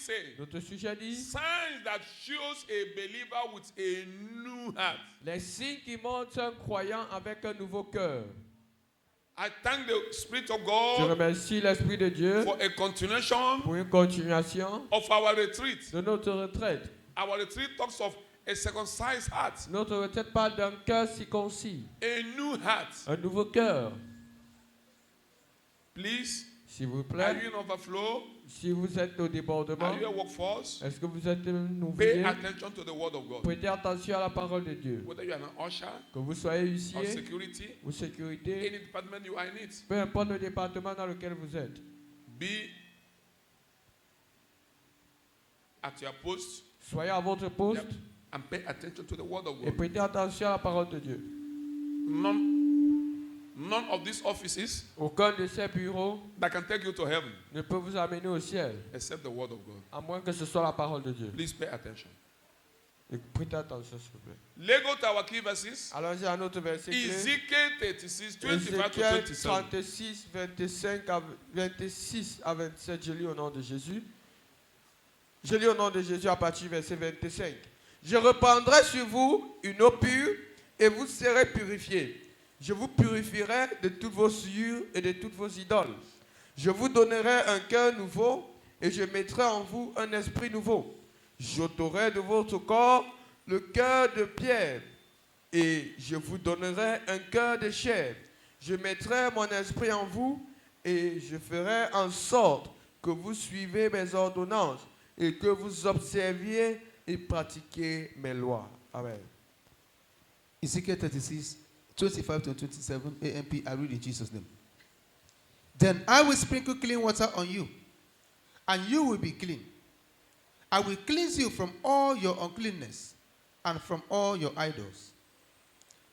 say? Notre sujet dit Signs that shows a believer with a new heart. les signes qui montrent un croyant avec un nouveau cœur. I thank the Spirit of Je God remercie l'Esprit de Dieu for a continuation pour une continuation of our retreat. de notre retraite. Our retreat talks of a circumcised heart, Notre retraite parle d'un cœur circoncis, a new heart. un nouveau cœur. Please, S'il vous are plaît, you in overflow? si vous êtes au débordement, Are you a workforce? est-ce que vous êtes un Pay ouvrier? attention to the word of God. Prêtez attention à la parole de Dieu. Whether you are an usher Que vous soyez or huissier security, ou sécurité, any department you are in it, peu importe le département dans lequel vous êtes, be at your post soyez à votre poste and pay attention to the word of et God. prêtez attention à la parole de Dieu. None of these offices Aucun de ces bureaux that can take you to heaven ne peut vous amener au ciel, except the word of God. à moins que ce soit la parole de Dieu. Please pay attention. Et prêtez attention, s'il vous plaît. Let's go to our key verses. Allons-y à notre verset clé. Ezekiel 36, 25 to Ézéchiel 27. 36, 26 à 27, je lis au nom de Jésus. Je lis au nom de Jésus à partir du verset 25. Je répandrai sur vous une eau pure et vous serez purifiés. Je vous purifierai de toutes vos souillures et de toutes vos idoles. Je vous donnerai un cœur nouveau et je mettrai en vous un esprit nouveau. J'ôterai de votre corps le cœur de pierre et je vous donnerai un cœur de chair. Je mettrai mon esprit en vous et je ferai en sorte que vous suivez mes ordonnances et que vous observiez et pratiquiez mes lois. Amen. Ezekiel 36, 25 to 27, AMP, I read in Jesus' name. Then I will sprinkle clean water on you, and you will be clean. I will cleanse you from all your uncleanness and from all your idols.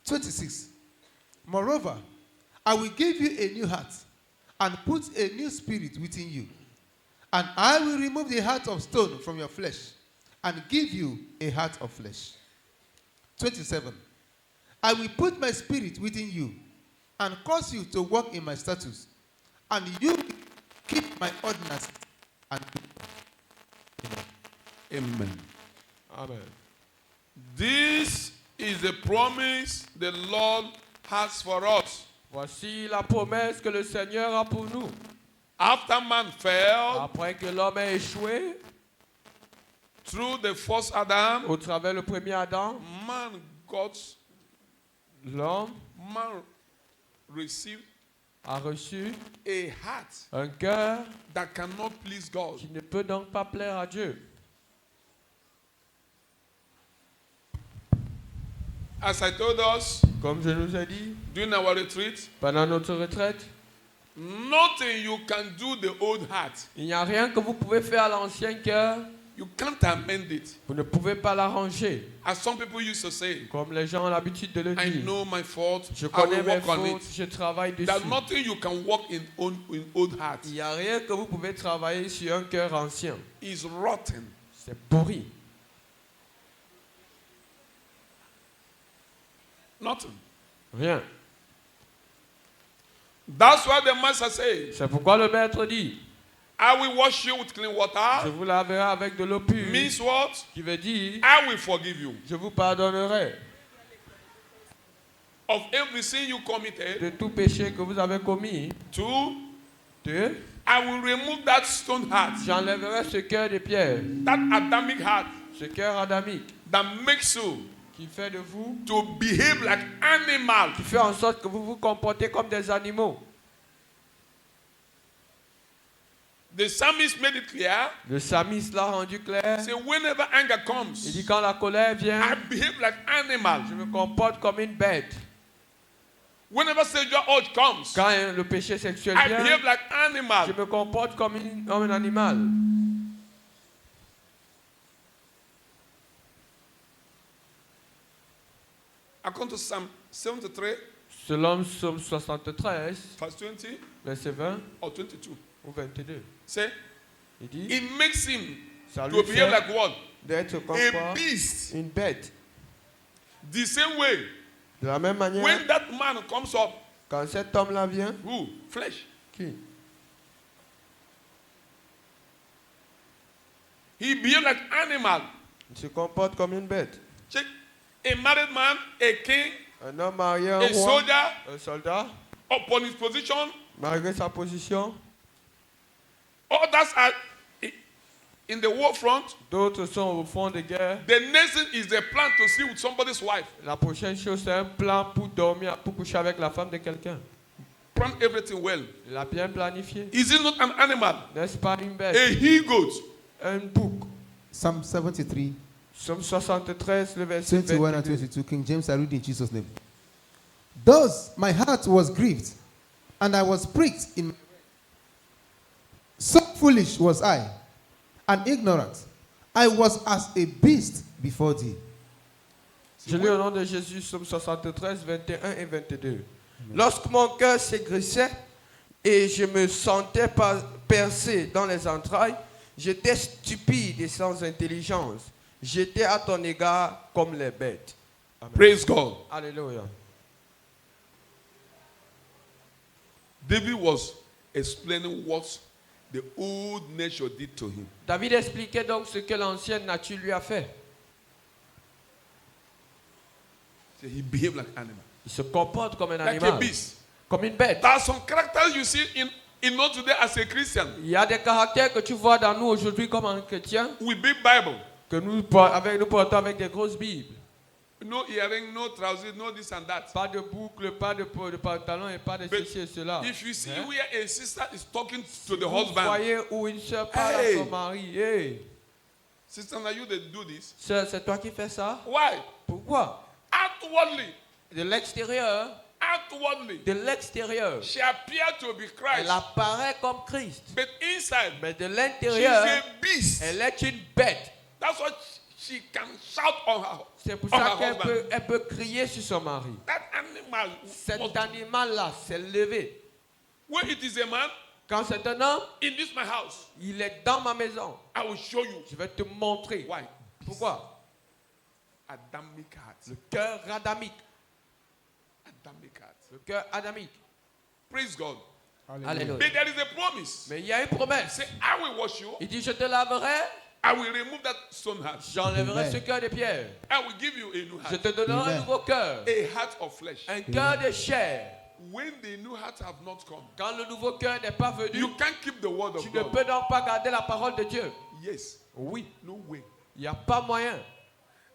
26. Moreover, I will give you a new heart and put a new spirit within you. And I will remove the heart of stone from your flesh and give you a heart of flesh. 27. I will put my spirit within you and cause you to walk in my statutes, and you will keep my ordinances and do them. Amen. Amen. This is the promise the Lord has for us. Voici la promesse que le Seigneur a pour nous. After man fell Après que l'homme a échoué through the first Adam, au travers le premier Adam, man got, l'homme man received a reçu a heart un cœur that cannot please God. qui ne peut donc pas plaire à Dieu. As I told us Comme je nous ai dit, during our retreat, pendant notre retraite, nothing you can do the old heart. il n'y a rien que vous pouvez faire à l'ancien cœur. You can't amend it. Vous ne pouvez pas l'arranger. As some people used to say, Comme les gens ont l'habitude de le I dire. know my fault, Je I connais will mes work on fautes, it. je travaille dessus. There's nothing you can work in old heart. Il n'y a rien que vous pouvez travailler sur un cœur ancien. It's rotten. C'est pourri. Nothing. Rien. That's why the master says, C'est pourquoi le maître dit, I will wash you with clean je water. vous laverai avec de l'eau pure. Means what? Qui veut dire, I will forgive you je vous pardonnerai of every sin you committed. de tout péché que vous avez commis. 2. 2. I will remove that stone heart, J'enlèverai ce cœur de pierre, that Adamic heart ce cœur adamique, that makes you qui fait de vous, to behave like animal. qui fait en sorte que vous vous comportez comme des animaux. The psalmist made it clear. Le psalmiste l'a rendu clair. Say, whenever anger Il comes, dit quand la colère vient, I behave like animal. je me comporte comme une bête. Whenever sexual urge comes, Quand le péché sexuel I vient, behave like je animal. me comporte comme un animal. According to Psalm 73, Selon Psaume 73, verse 20 verset 20 or 22, ou 22, say, il dit, it makes him ça to lui behave fait like what? d'être comme A quoi? beast. Une bête. The same way, De la même manière, when that man comes up, quand cet homme-là vient, who? Flesh. qui? He behaved like animal. Il se comporte comme une bête. Check. A married man, a king, Un homme marié, un a roi, soldier, un soldat, upon his position, malgré sa position. others are in the war front. D'autres sont au fond de guerre. The next thing is the plan to sleep with somebody's wife. La prochaine chose, c'est un plan pour dormir, pour coucher avec la femme de quelqu'un. Plan everything well. Il a bien planifié. Is it not an animal? N'est-ce pas une bête? A he-goat. Un bouc. Psalm 73, Somme 73, le verset 21 and 22. 22. King James, I read in Jesus' name. Thus my heart was grieved, and I was pricked in my so foolish was I, and ignorant. I was as a beast before thee. Je lis au nom de Jésus, Somme 73, 21 et 22. Lorsque mon cœur s'aigrissait et je me sentais percé dans les entrailles, j'étais stupide et sans intelligence. J'étais à ton égard comme les bêtes. Amen. Praise God. Alléluia. David was explaining what the old nature did to him. David expliquait donc ce que l'ancienne nature lui a fait. So he behaved like animal. Il se comporte comme un Like a animal, beast. comme une bête. There are some characters you see in us today as a Christian. Il y a des caractères que tu vois dans nous aujourd'hui comme un chrétien, We big Bible. que nous portons avec des grosses Bibles. No earring, no trousers, no this and that. Pas de boucle, pas de pantalon et pas de But ceci et cela. if you see Hein? where a sister is talking to the Vous husband, voyez où une soeur parle Hey! à son mari. Hey, sister, now you that do this. sœur, c'est toi qui fais ça? Why? Pourquoi? Outwardly, De l'extérieur, she appeared to be Christ, elle apparaît comme Christ. but inside, Mais de she's l'intérieur, a beast. elle est une bête. That's why she can shout on her. C'est pour on ça her qu'elle husband. elle peut crier sur son mari. That animal, Cet animal-là s'est levé. when it is a man Quand c'est un homme, in this my house, il est dans ma maison. I will show you Je vais te montrer. why. Pourquoi? Adamic heart. Le cœur adamique. Adamic heart. Le cœur adamique. Praise God. Alléluia. But there is a promise. Mais il y a une promesse. Say, I will wash you. Il dit, je te laverai, I will remove that stone heart. j'enlèverai Amen. ce cœur de pierre. I will give you a new Je heart. te donnerai Amen. un nouveau cœur. A heart of flesh. Un cœur de chair. When the new heart have not come, Quand le nouveau cœur n'est pas venu, you can't keep the word of tu ne God. peux donc pas garder la parole de Dieu. Yes. Oui, No way. il n'y a pas moyen.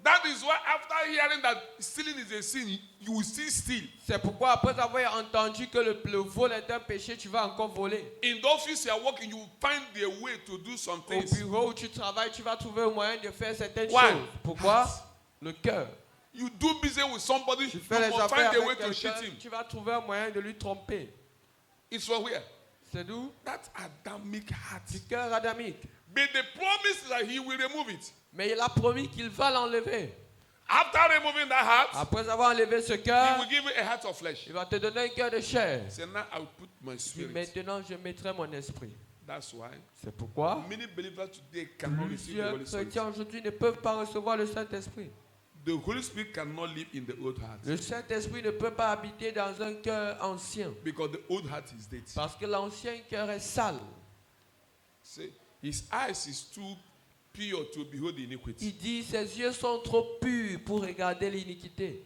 That is why after hearing that stealing is a sin, you will still steal. C'est pourquoi après avoir entendu que le vol est un péché, tu vas encore voler. In the office you are working, you will find the way to do some Au things. bureau où tu travailles, tu vas trouver un moyen de faire certaines Why? choses. Pourquoi? Le cœur. You do business with somebody, Tu you fais les will affaires find a way avec to cheat quelqu'un, him. tu vas trouver un moyen de lui tromper. It's from where? C'est d'où? That Adamic heart. Du cœur adamique. But the promise is that he will remove it. Mais il a promis qu'il va l'enlever. After removing that heart, Après avoir enlevé ce he cœur, will give you a heart of flesh. il va te donner un cœur de chair. Say, now I will put my Et spirit. maintenant, je mettrai mon esprit. That's why C'est pourquoi many believers today cannot receive the plusieurs Holy Spirit. chrétiens aujourd'hui ne peuvent pas recevoir le Saint-Esprit. The Holy Spirit cannot live in the old heart Le Saint-Esprit ne peut pas habiter dans un cœur ancien. because the old heart is dead. Parce que l'ancien cœur est sale. Say, his eyes is too pure to behold iniquity. Il dit, ses yeux sont trop purs pour regarder l'iniquité.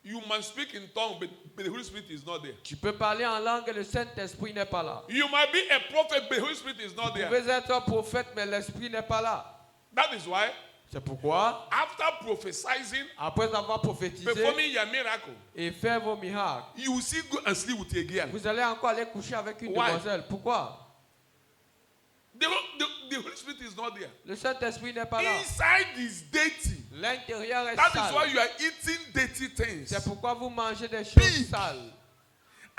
You must speak in tongues, but the Holy Spirit is not there. Tu peux parler en langue et le Saint-Esprit n'est pas là. You might be a prophet, but the Holy Spirit is not Vous there. pouvez être un prophète, mais l'Esprit n'est pas là. That is why, C'est pourquoi, after prophesizing, après avoir prophétisé performing your miracle, et fait vos miracles, you will still go and sleep with a girl. vous allez encore aller coucher avec une Why? demoiselle. Pourquoi? The Holy Spirit is not there. Le Saint-Esprit n'est pas là. Inside is dirty. L'intérieur est That is why sale. you are eating dirty things. C'est pourquoi vous mangez des choses Pig. sales.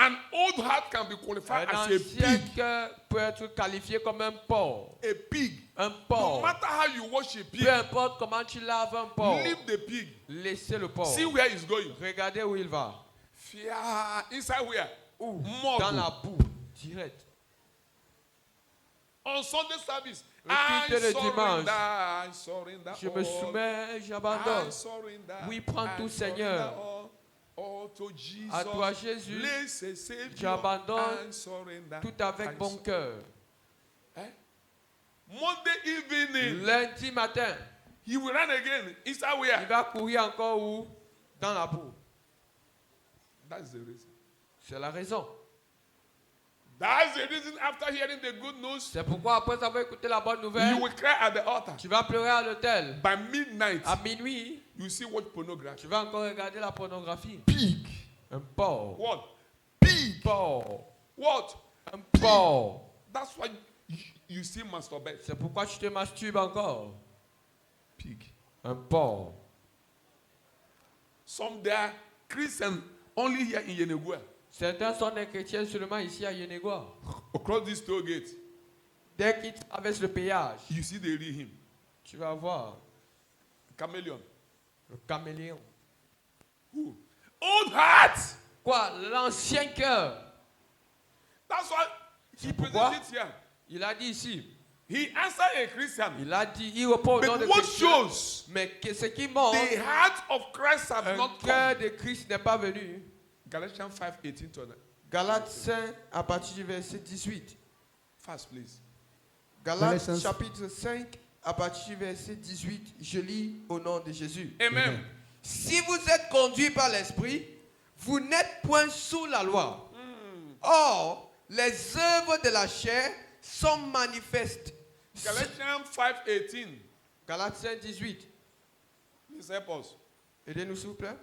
An old heart can be qualified Un as a ancien pig. cœur peut être qualifié comme un porc. A pig. Un No porc. matter how you wash a pig, Peu importe comment tu laves un porc, leave the pig. laissez le porc. See where he's going. Regardez où il va. Fear. Inside where? Où? Morgue. Dans la boue, direct. On Sunday service, Le culte de dimanche. I surrender Je me all. soumets, I j'abandonne. surrender. Oui, prends I tout, surrender Seigneur. all to Jesus. À toi, Jésus. Laissez Savior. J'abandonne I surrender. tout avec I bon sur- cœur. Eh? Monday evening, morning, lundi matin, he will run again. Inside il where? va courir encore où? Dans la boue. That's the reason. C'est la raison. That's the reason after hearing the good news, C'est pourquoi après avoir écouté la bonne nouvelle, you will cry at the altar. tu vas pleurer à l'hôtel. By midnight, À minuit, you see watch pornography. tu vas encore regarder la pornographie. Pig. Un porc. What? Pig. Porc. What? Un porc. That's why you see masturbate. C'est pourquoi tu te masturbes encore. Pig. Un porc. Some they are Christians only here in Yenegua. Certains sont des chrétiens seulement ici à Yenagoa. Across this toll gate, Dès qu'ils traversent le péage, you see the real him. tu vas voir Chameleon. le caméléon. Who? Old heart. Quoi? L'ancien cœur. That's why he pourquoi? presented it here. Il a dit ici. He answered a Christian. Il a dit, il répond au nom de But what chrétien. shows Mais ce qui montre, the heart of Christ have un not cœur come? de Christ n'est pas venu. Galatians 5:18 to Galates 5 à partir du verset 18. fast, please. Galates Galatians- chapitre 5 à partir du verset 18. Je lis au nom de Jésus. Amen. Si vous êtes conduits par l'Esprit, vous n'êtes point sous la loi. Or, les œuvres de la chair sont manifestes. Galatians 5:18. Galates 5, 18. Please help us. Aidez-nous s'il vous plaît.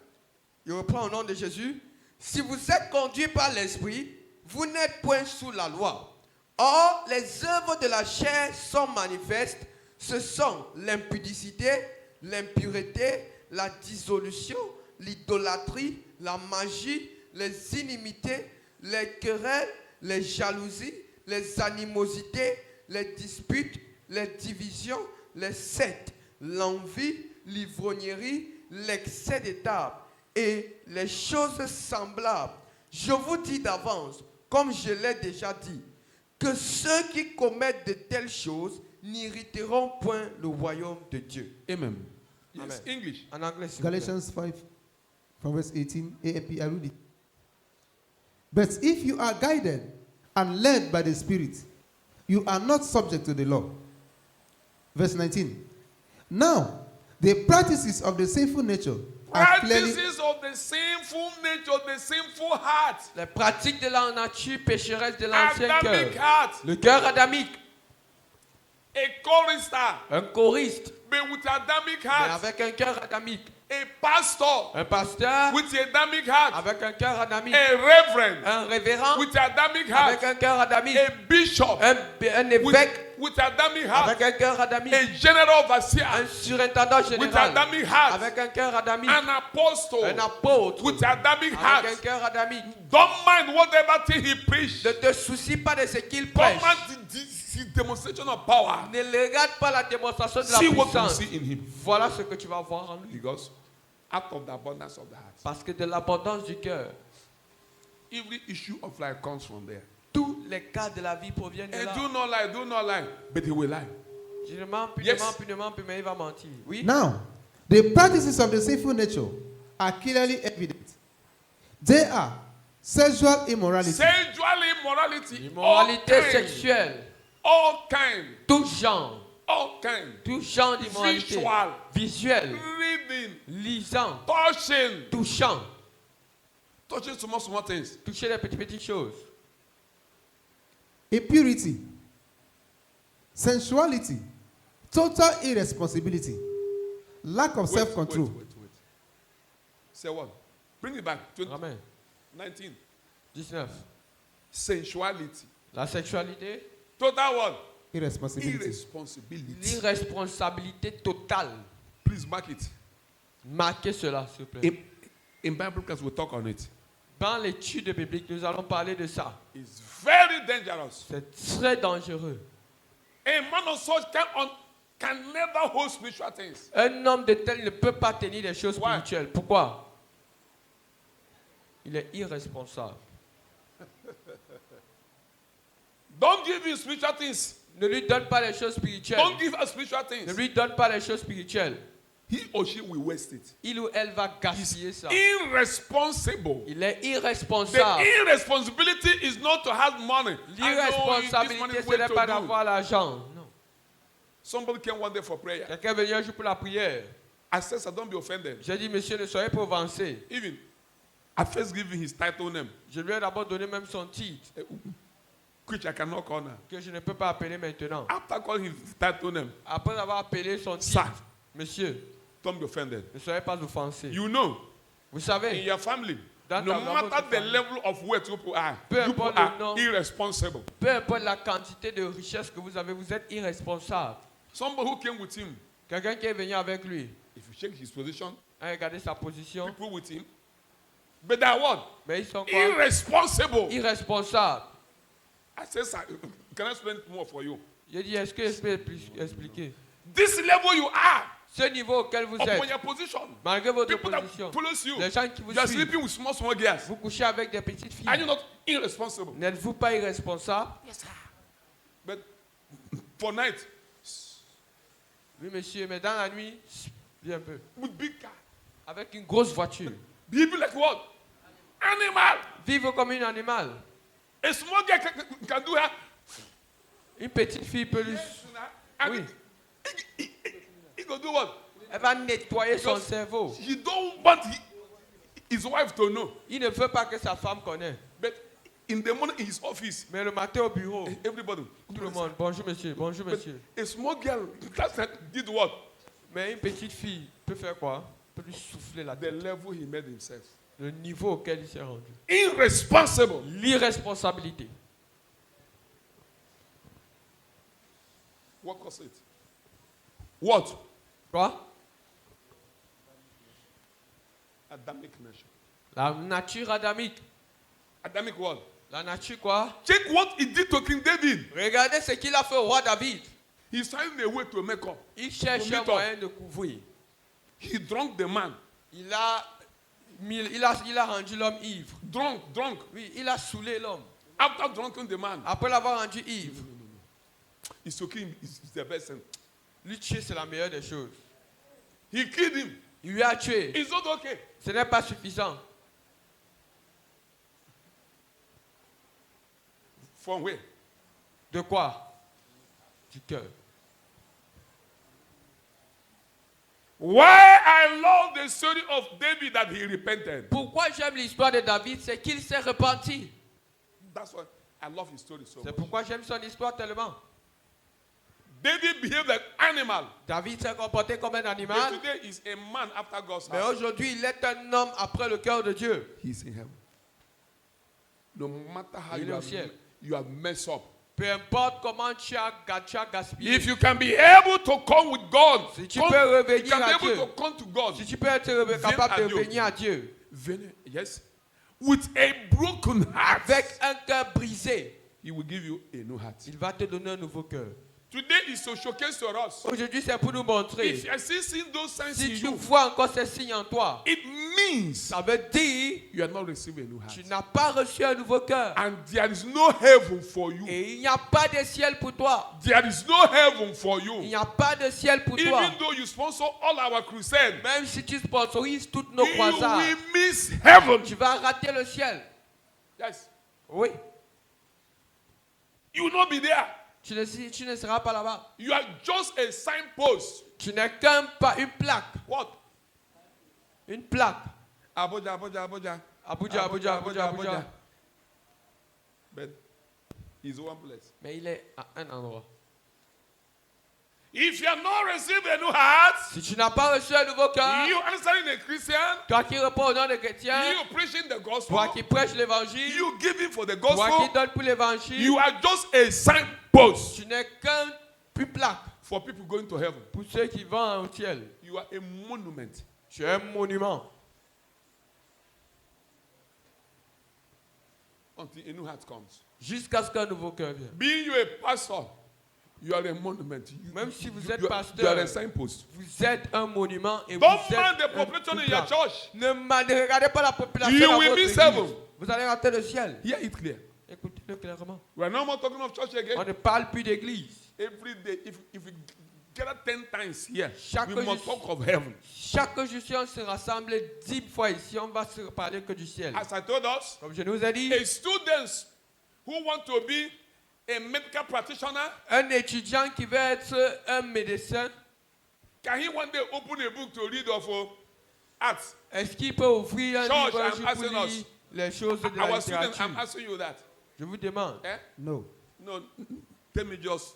Il reprend au nom de Jésus. Si vous êtes conduits par l'Esprit, vous n'êtes point sous la loi. Or, les œuvres de la chair sont manifestes. Ce sont l'impudicité, l'impureté, la dissolution, l'idolâtrie, la magie, les inimités, les querelles, les jalousies, les animosités, les disputes, les divisions, les sectes, l'envie, l'ivrognerie, l'excès de table et les choses semblables. Je vous dis d'avance, comme je l'ai déjà dit, que ceux qui commettent de telles choses n'hériteront point le royaume de Dieu. Amen. Yes, Amen. English. En anglais, s'il vous plaît. Galatians 5, from verse 18, AMP, I read it. But if you are guided and led by the Spirit, you are not subject to the law. Verse 19. Now, the practices of the sinful nature are clearly... Practices of the sinful nature, the sinful heart, Les pratiques de la nature pécheresse de l'ancien Adamic cœur. heart, Le cœur adamique. a chorister, Un choriste, but with Adamic mais heart, avec un cœur adamique. a pastor Un pasteur, with Adamic heart, avec un cœur adamique. a reverend Un révérend, with Adamic avec heart, un cœur adamique. a bishop Un with, évêque, with Adamic heart, avec un cœur adamique. a general Un overseer surintendant with général, Adamic heart, avec un cœur adamique. an apostle Un apôtre, with Adamic avec heart. un cœur adamique. Don't mind whatever thing he preached. Ne te soucie pas de ce qu'il Don't prêche. mind his demonstration of power. Ne regarde pas la démonstration de la See what you puissance. see in him. Voilà ce que tu vas voir en lui. Because out of the abundance of the heart, Parce que de l'abondance du cœur, every issue of life comes from there. tous les cas de la vie proviennent de And là. do not lie, but he will lie. Je ne mens plus, Yes. ne mens plus, mais il va mentir. Oui. Now, the practices of the sinful nature are clearly evident. They are sexual immorality, Sexual immorality, Immoralité sexuelle, all kind, tout genre d'immoralité. visual, Visuel, reading, lisant, touching, touchant, touching small things. toucher les petites choses. impurity, sensuality, total irresponsibility, lack of self-control, Wait. Say what? Bring it back. Amen. 19. 19. Sensuality. La sexualité, Total what? irresponsibility. Irresponsibility. l'irresponsabilité totale. Please mark it. Marquez cela, s'il vous plaît. In Bible class, we'll talk on it. Dans l'étude biblique, nous allons parler de ça. It's very dangerous. C'est très dangereux. A man of such can never hold spiritual things. Un homme de tel ne peut pas tenir des choses Why? spirituelles. Pourquoi? Il est irresponsable. Don't give him spiritual things. Ne lui donne pas les choses spirituelles. Don't give her spiritual Ne things. lui donne pas les choses spirituelles. He or she will waste it. Il ou elle va gaspiller ça. Irresponsible. Il est The irresponsable. irresponsibility is not to have money. I know this money L'irresponsabilité, is ce way n'est to pas do. d'avoir l'argent. Non. Somebody came one day for prayer. Quelqu'un est venu un jour pour la prière. I said, sir, don't be offended. J'ai dit, monsieur, ne soyez pas offensé. Even at first giving his title name, Je lui ai d'abord donné même son titre, which I cannot call now. que je ne peux pas appeler maintenant. After calling his title name, Après avoir appelé son sir, titre, monsieur, don't be offended. ne soyez pas offensé. You know, Vous in savez, your family, Dans no ta- dans matter votre the famille. level of wealth you people are, Peu you people importe le are nom. irresponsible. peu importe la quantité de richesse que vous avez, vous êtes irresponsable. Somebody who came with him, Quelqu'un qui est venu avec lui if you check his position, a regardé sa position, people with him, but they are what? mais ils sont quoi? Irresponsible. Irresponsables. I said, sir, can I explain it more for you? J'ai dit, est-ce que je peux expliquer? This level you are, Ce niveau auquel vous upon êtes, your position, malgré votre people that position, follows you, les gens qui vous you are suivent, sleeping with small girls. vous couchez avec des petites filles. Are you not irresponsible? N'êtes-vous pas irresponsable? But for night, Oui, monsieur, mais dans la nuit, viens un peu. with big car, Avec une grosse voiture. people like what? Animal. Vivre comme un animal. A small girl can do her. Une petite fille peut lui... And Oui. he go do what? Elle va nettoyer son Because cerveau. He don't want his wife to know. Il ne veut pas que sa femme connaisse. But in the morning in his office, Mais le matin au bureau, everybody, tout le monde, bonjour monsieur, bonjour But monsieur. a small girl last night did what? Mais une petite fille peut faire quoi? Peut lui souffler la The tête. level he made himself. Le niveau auquel il s'est rendu. Irresponsible. L'irresponsabilité. What caused it? What? Quoi? Adamic nature. La nature adamique. Adamic what? La nature quoi? Check what he did to King David. Regardez ce qu'il a fait au roi David. He's finding a way to make up. Il cherche To un meet moyen de couvrir. He drunk the man. Il a rendu l'homme ivre. Drunk. Oui, il a saoulé l'homme. After drunken the man, Après l'avoir rendu ivre, he's talking is the best thing. lui tuer c'est la meilleure des choses. He killed him. Il lui a tué. It's not okay. Ce n'est pas suffisant. From where? De quoi? Du cœur. Why I love the story of David that he repented. Pourquoi j'aime l'histoire de David, c'est qu'il s'est repenti. That's why I love his story so C'est much. pourquoi j'aime son histoire tellement. David behaved like animal. David s'est comporté comme un But animal, today is a man after God's mais heart. aujourd'hui il est un homme après le cœur de Dieu. He's in heaven. No matter how Il est au ciel. you have messed up. Peu importe comment tu as gaspillé. If you can be able to come with God, Si tu come- peux you revenir can be à able Dieu. to come to God. Si tu peux être capable à de Dieu. venir à Dieu Yes. With a broken heart, avec un cœur brisé, He will give you a new heart. il va te donner un nouveau cœur. Today is to showcase to us. Aujourd'hui, c'est pour nous montrer. If you are still seeing those signs Si in tu you, vois encore ces signes en toi, it means ça veut dire you are not receiving a new heart. tu n'as pas reçu un nouveau cœur. And there is no heaven for you. Et il n'y a pas de ciel pour toi. There is no heaven for Il you. n'y a pas de ciel pour toi. Even though you sponsor all our crusades, Même si tu sponsorises toutes nos you croisades, will miss heaven. tu vas rater le ciel. Yes. Oui. You will not be there. Tu ne seras pas là-bas. You are just a signpost. Tu n'es une plaque. What? Une plaque. Abuja, Abuja, Abuja. Abuja. But he's one place. Mais il est à un endroit. If you are not receiving a new heart, Si tu n'as pas reçu un nouveau cœur, you answering a Christian, toi qui réponds au nom des chrétiens, you preaching the gospel, toi qui prêches l'évangile, you giving for the toi qui gospel, donnes pour l'évangile, you are just a signpost tu n'es qu'une plaque for people going to heaven. pour ceux qui vont au ciel. You are a monument. Tu es un monument. Until a new heart comes. Jusqu'à ce qu'un nouveau cœur vienne. Being you a pastor, you are a monument. Même si vous you êtes are pasteur, a signpost. vous êtes un monument et Don't vous mind the êtes population une in your plaque. church. Ne regardez pas la population You dans will votre miss église. heaven. Vous allez rater le ciel. Hear it clear. Écoutez-le clairement. We are no more talking of church again. On ne parle plus d'église. Every day, if we gather 10 times here, Chaque we must talk of heaven. Chaque jour, si on se rassemble 10 fois ici, on va se parler que du ciel. As I told us, Comme je nous ai dit, a students who want to be a medical practitioner? Un étudiant qui veut être un médecin, Can he one day open a book to read of arts? est-ce qu'il peut ouvrir un Church, livre un I'm jour asking pour us. lire les choses de la Our students, I'm littérature? asking you that. Je vous demande Eh? No. No, tell me just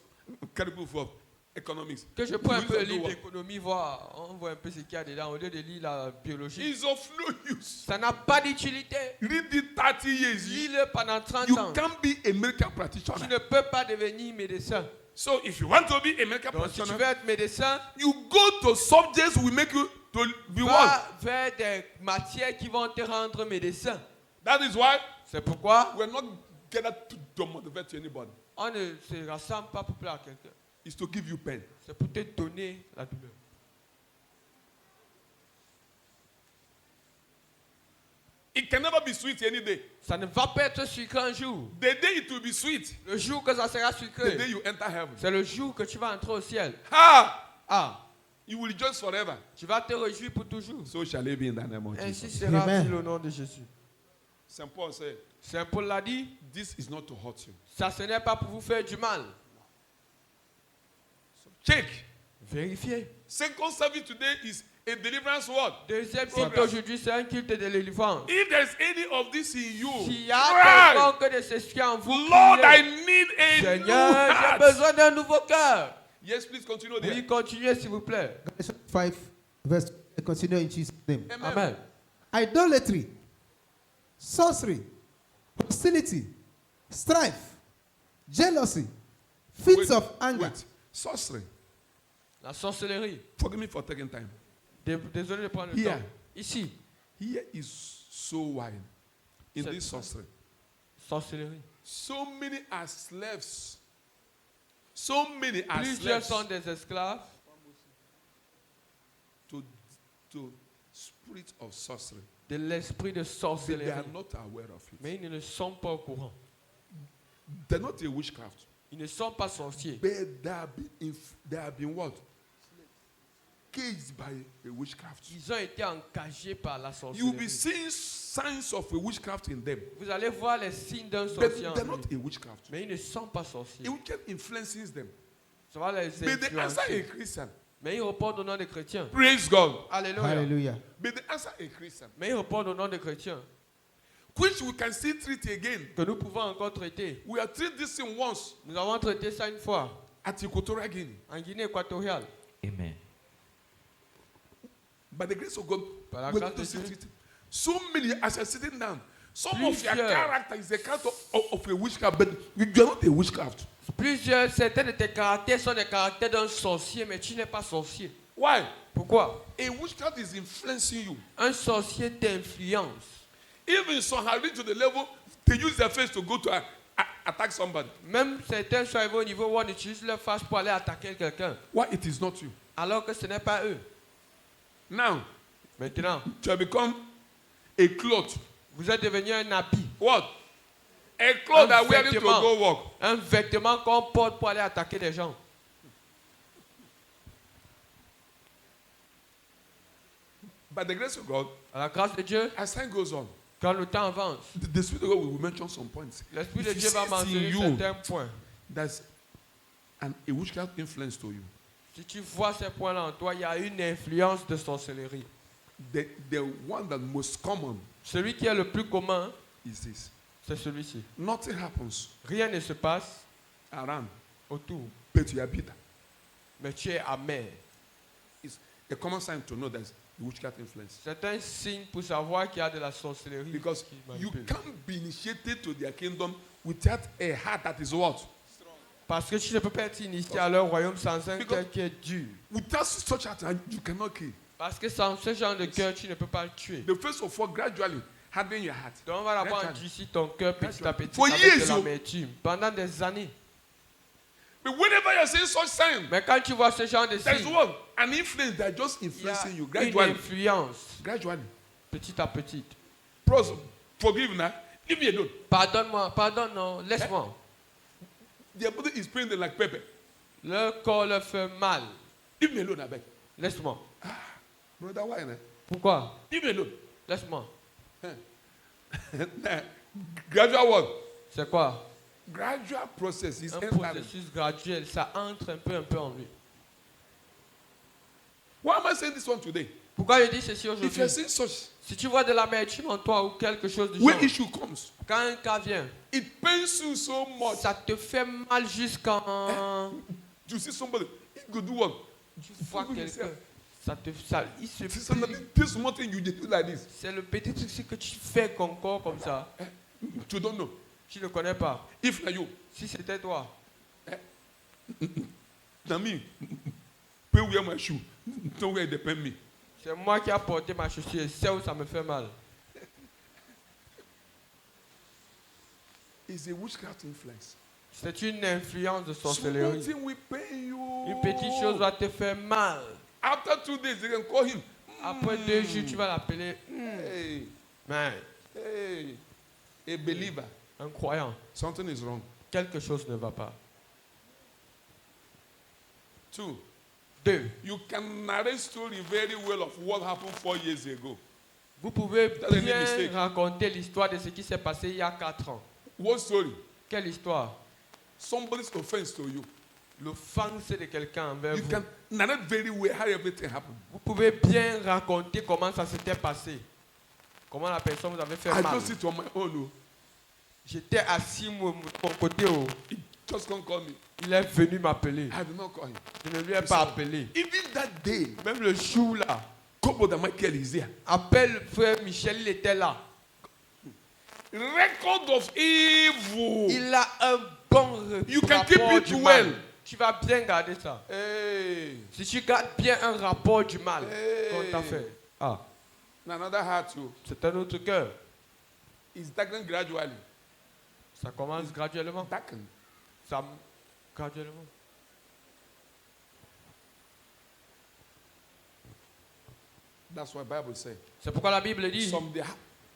carry proof of economics. que je prends un peu le Do livre what? d'économie, voir, on voit un peu ce qu'il y a dedans, au lieu de lire la biologie. It's of no use. Ça n'a pas d'utilité. Read it 30 years. Lis-le pendant 30 You ans. can't be a medical Tu practitioner. ne peux pas devenir médecin. So if you want to be a medical Donc si tu veux practitioner, être médecin, you go to subjects will make you to be what? va vers des matières qui vont te rendre médecin. That is why C'est pourquoi we're not gathered to motivate anybody. on ne se rassemble pas pour plaire à quelqu'un. It's to give you pain. C'est pour te donner la douleur. It can never be sweet any day. Ça ne va pas être sucré un jour. The day it will be sweet, Le jour que ça sera the day sucré, you enter heaven. c'est le jour que tu vas entrer au ciel. Ah! Ah, You will rejoice forever. tu vas te réjouir pour toujours. So shall it be in the name of Ainsi Jesus. sera Amen. au nom de Jésus. St. Paul said, Saint Paul l'a dit, this is not to hurt you. ça ce n'est pas pour vous faire du mal. Check. Vérifiez. Second service today is a deliverance word. Deuxième Program. culte aujourd'hui, c'est un culte de délivrance. If there's any of this in you, S'il y a cry. quelconque de ce qui est en vous, Lord, criez, I need a new Seigneur, j'ai heart. besoin d'un nouveau cœur. Yes, please continue there. Oui, continuez s'il vous plaît. Galatians 5, verse continue in Jesus' name. Amen. Amen. Idolatry, sorcery, hostility, strife, jealousy, fits of anger. Wait. Sorcery. La sorcellerie. Forgive me for taking time. Désolé de prendre le Here. temps. Ici, Here is so wide in Set- this sorcery. sorcellerie. So many are slaves. So many are Plusieurs slaves sont des esclaves to spirit of sorcery. de l'esprit de They sorcellerie. are not aware of it. Mais ils ne sont pas au courant. They're not a witchcraft. Ils ne sont pas sorciers. But they have been what? Caged by a witchcraft. Ils ont été encagés par la You'll be sorcellerie. seeing signs of a witchcraft in them. Vous allez voir les signes d'un But sorcier en they're lui. not a witchcraft. Mais ils ne sont pas sorciers. A witchcraft influences them. Ça va les But they answer a influencer. Christian. Mais ils répondent au nom des chrétiens. Praise God. Alléluia. Hallelujah. But they answer a Christian. Mais ils répondent au nom des chrétiens. Which we can still treat again. Que nous pouvons encore traiter. We have treated this thing once Nous avons traité ça une fois at Equatorial Guinea. en Guinée équatoriale. Amen. By the grace of God, Par la we're grâce going to de see Dieu. it. So many, as you're sitting down, some of your Plusieurs. character is the character of a witchcraft, but you're not a witchcraft. Certains de tes caractères sont des caractères d'un sorcier, mais tu n'es pas sorcier. Why? Pourquoi? A witchcraft is influencing you. Un sorcier t'influence. Even some have reached to the level they use their face to go to attack somebody. Même certains sont arrivés au niveau où on utilise leur face pour aller attaquer quelqu'un, Why? It is not you. alors que ce n'est pas eux. Now, Maintenant, you have become a cloth. vous êtes devenu un habit, What? A cloth Un that wearing to vêtement. go work. un vêtement qu'on porte pour aller attaquer des gens. By the grace of God, À la grâce de Dieu, as time goes on, quand le temps avance, the Spirit of God will mention some points. l'Esprit If de you Dieu va see mentionner you, certains points. There's a witchcraft influence to you. Si tu vois ces points-là en toi, il y a une influence de sorcellerie. The one that most common Celui qui est le plus commun, is this. c'est celui-ci. Nothing happens Rien ne se passe around, autour, but you are bitter. mais tu es amer. It's a common sign to know there's witchcraft influence. C'est un signe pour savoir qu'il y a de la sorcellerie. Because qui you manipule. can't be initiated to their kingdom without a heart that is what? Parce que tu ne peux pas être initié à leur royaume sans un Because- cœur qui est dur. Without such a heart, you cannot kill. Parce que sans ce genre de cœur, tu ne peux pas le tuer. The first of all, gradually harden your heart. Donc on va d'abord Gradually. endurcir ton cœur petit à petit For avec years, de you- l'amertume. Pendant des années. But whenever you're seeing such sign, Mais quand tu vois ce genre de there's signes, what? An influence that just il y a influencing you une gradually. influence, Gradually. petit à petit. Pros, forgive now. Leave me alone. Pardonne-moi, pardonne, non, laisse-moi. Their body is painted like pepper. Leur corps leur fait mal. Leave me alone, I beg. Laisse-moi. Brother, why? Nah? Pourquoi? Leave me alone. Laisse-moi. Gradual what? C'est quoi? gradual process. It's Un entering. processus graduel, ça entre un peu en lui. Why am I saying this one today? Pourquoi je dis ceci If you're aujourd'hui? seeing such, Si tu vois de l'amertume en toi ou quelque chose du when genre, issue comes, quand un cas vient, it pains you so much. ça te fait mal jusqu'en... You see somebody, he could do what? Tu vois Fool quelqu'un, yourself. il se See plie. somebody, this small thing you do like this. C'est le petit truc que tu fais encore comme ça. You don't know. Tu ne connais pas. If na you, Si c'était toi, na me, pay wear my shoe. Don't wear it depend me. c'est moi qui ai porté ma chaussure et c'est où ça me fait mal. It's a witchcraft influence. C'est une influence de Small sorcellerie. thing will pain you. Une petite chose va te faire mal. After 2 days, they can call him. Après 2 jours, tu vas l'appeler Hey, mais hey, a believer. un croyant. Something is wrong. Quelque chose ne va pas. 2, 2. you can narrate story very well of what happened 4 years ago. Vous pouvez That's any bien mistake. raconter l'histoire de ce qui s'est passé il y a 4 ans. What story? Quelle histoire? Somebody's offense to you. L'offense de quelqu'un envers You vous. can narrate very well how everything happened. Vous pouvez bien raconter comment ça s'était passé. Comment la personne vous avait fait I mal. don't sit on my own. Oh. J'étais assis de mon côté. Oh. He just can't call me. Il est venu m'appeler. I did not call him. Je ne lui ai pas appelé. Even that day, Même le jour là, Kobo and Michael is there. appelle frère Michel, il était là. Record of evil. Il a un bon You can rapport keep it du well. mal. Tu vas bien garder ça. Hey. Si tu gardes bien un rapport du mal Hey. qu'on t'a fait, Another heart too. c'est un autre cœur. It's darkened gradually. Ça commence graduellement. Darkened. Ça, graduellement. That's what Bible says. C'est pourquoi la Bible dit, Some day,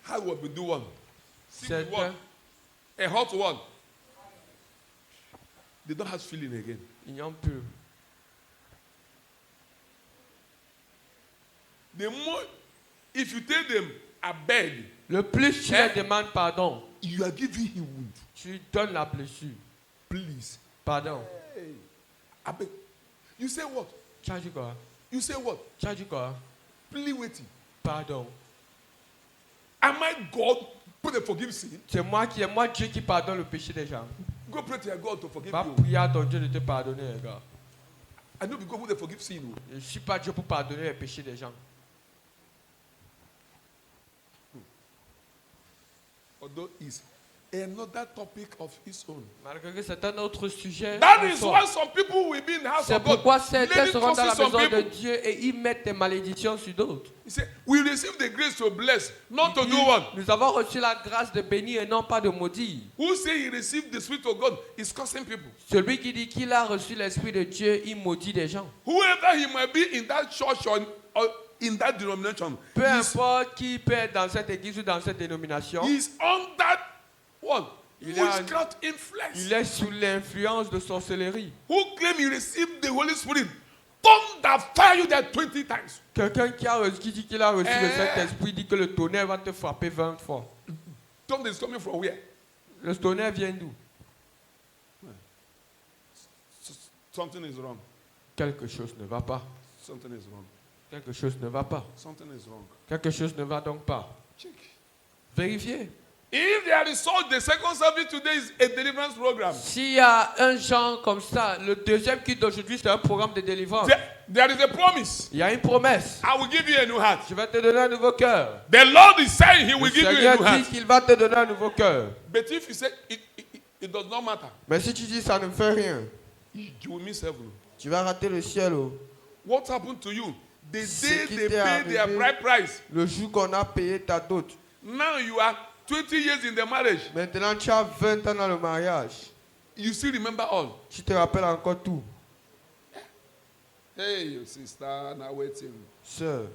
how will we do one? See c'est one. A hot one. They don't have feeling again. ils n'ont plus. The more, if you tell them, I beg, Le plus tu leur demandes pardon, you are giving him wound. tu lui donnes la blessure. Please. Pardon. Hey, I beg. You say what? Tu as dit quoi? You say what? Tu as dit quoi? Please waiting. Pardon. Am I God? Put a forgive sin. C'est moi Dieu qui pardonne le péché des gens. Go pray to your God to forgive Va you. prier à ton Dieu de te pardonner, les gars. I know because who they forgive sin. Oh. Je ne suis pas Dieu pour pardonner les péchés des gens. Although it's another topic of its own. Malgré que c'est un autre sujet. That en is soi. why some people will be in the house C'est of God. pourquoi certains laying seront dans la curses on maison de people. Dieu et ils mettent des malédictions sur d'autres. He said, we receive the grace to bless, not to Il do dit, what? nous avons reçu la grâce de bénir et non pas de maudire. Who say he received the Spirit of God is cursing people. Celui qui dit qu'il a reçu l'Esprit de Dieu, il maudit des gens. Whoever he might be in that church or in that denomination, Peu he's, importe qui peut être dans cette église ou dans cette dénomination, he's under what? Il a- Witchcraft influence. il est sous l'influence de sorcellerie. Who claim he received the Holy Spirit? Thunder fire you there 20 times. Quelqu'un qui dit qu'il a reçu le Eh. Saint-Esprit dit que le tonnerre va te frapper 20 fois. Thunder is coming from where? Le tonnerre vient d'où? Something is wrong. Quelque chose ne va pas. Something is wrong. Quelque chose ne va pas. Something is wrong. Quelque chose ne va donc pas. Check. Vérifiez. If there is such, the second service today is a deliverance program. S'il y a un genre comme ça, le deuxième culte d'aujourd'hui, c'est un programme de délivrance. There is a promise. Il y a une promesse. I will give you a new heart. Je vais te donner un nouveau cœur. The Lord is saying He Le will give you a Seigneur new dit heart. qu'il va te donner un nouveau cœur. But if you say it does not matter, Mais si tu dis ça ne fait rien, you will miss heaven. tu vas rater le ciel. Oh. What happened to you? The Ce day qui they t'est paid their arrivé. bride price. Le jour qu'on a payé ta dot. Now you are 20 years in the marriage. Maintenant, tu as 20 ans dans le mariage. You still remember all. Tu te rappelles encore tout. Hey, your sister, now waiting. Sœur,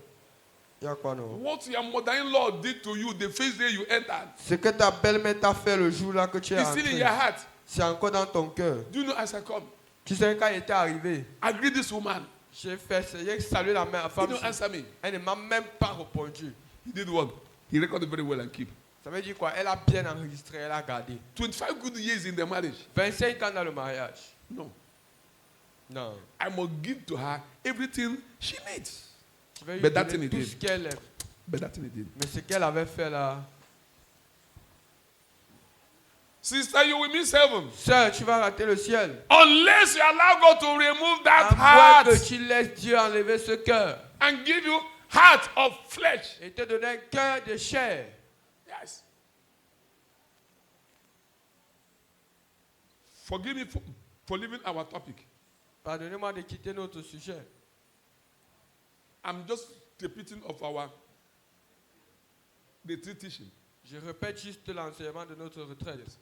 il y a quoi non? What your mother-in-law did to you the first day you entered, Ce que ta belle-mère t'a fait le jour là que tu es it's still in your entré, heart. c'est encore dans ton cœur. Do you know as I come? Tu sais, quand il était arrivé, I greet this woman. j'ai fait essayer de saluer la mère He femme. don't answer me. Elle ne m'a même pas répondu. He did what? He recorded very well and keep. Ça veut dire quoi? Elle a bien enregistré, elle a gardé. 25 good years in the marriage. 25 ans dans le mariage. No. Non. I must give to her everything she needs. Je vais lui But that donner thing tout he ce did. qu'elle aime. But that thing he did. Mais ce qu'elle avait fait là. Sister, you will miss heaven. Sœur, tu vas rater le ciel. Unless you allow God to remove that À moins heart que tu laisses Dieu enlever ce cœur and give you heart of flesh. et te donner un cœur de chair. Yes. Forgive me for leaving our topic. Pardonnez-moi de quitter notre sujet. I'm just repeating of the three teaching. Je répète juste l'enseignement de notre retraite.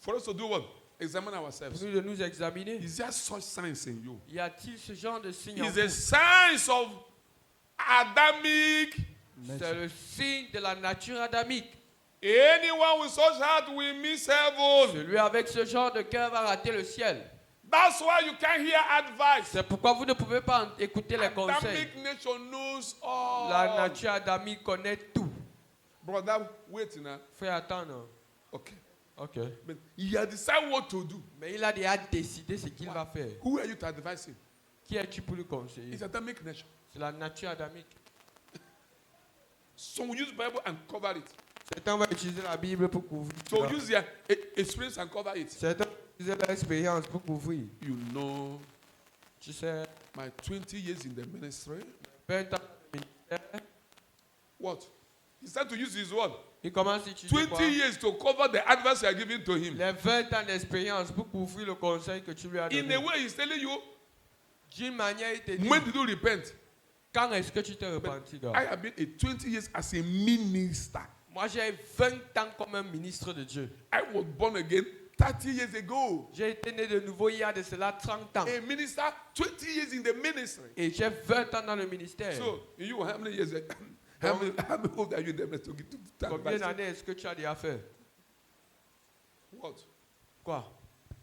For us to do what? Examine Pour ourselves. nous de nous examiner. Is there such signs in you? Y a-t-il ce genre de signe en Is a vous? signs of Adamic. C'est le signe de la nature adamique. Anyone with such heart will miss heaven. Celui avec ce genre de cœur va rater le ciel. That's why you can't hear advice. C'est pourquoi vous ne pouvez pas écouter les conseils. Adamic nature knows all. La nature adamique connaît tout. Brother, wait now. Fais attendre. Okay. Ok. But he has decided what to do. Mais il a déjà décidé ce qu'il va faire. Who are you to advise him? Qui es-tu pour lui conseiller? It's Adamic nature. C'est la nature adamique. Some will use Bible and cover it. Certains vont utiliser la Bible pour couvrir. So cela. use their experience and cover it. Certains vont utiliser leur expérience pour couvrir. You know, Tu sais, my 20 years in the ministry. 20 ans de ministère, What? He started to use his word. il commence à utiliser 20 quoi? years to cover the advice you are giving to him. Les 20 ans d'expérience pour couvrir le conseil que tu lui as In a donné. way, he's telling you, D'une manière, il te dit, when did you repent? quand est-ce que tu t'es repenti? gars? I have been a 20 years as a minister. Moi, j'ai 20 ans comme un ministre de Dieu. I was born again 30 years ago. J'ai été né de nouveau il y a de cela 30 ans. A minister, 20 years in the ministry. Et j'ai 20 ans dans le ministère. So, you, how many years? How many old are you in the ministry to give to Combien advice? d'années est-ce que tu as déjà fait? What? Quoi?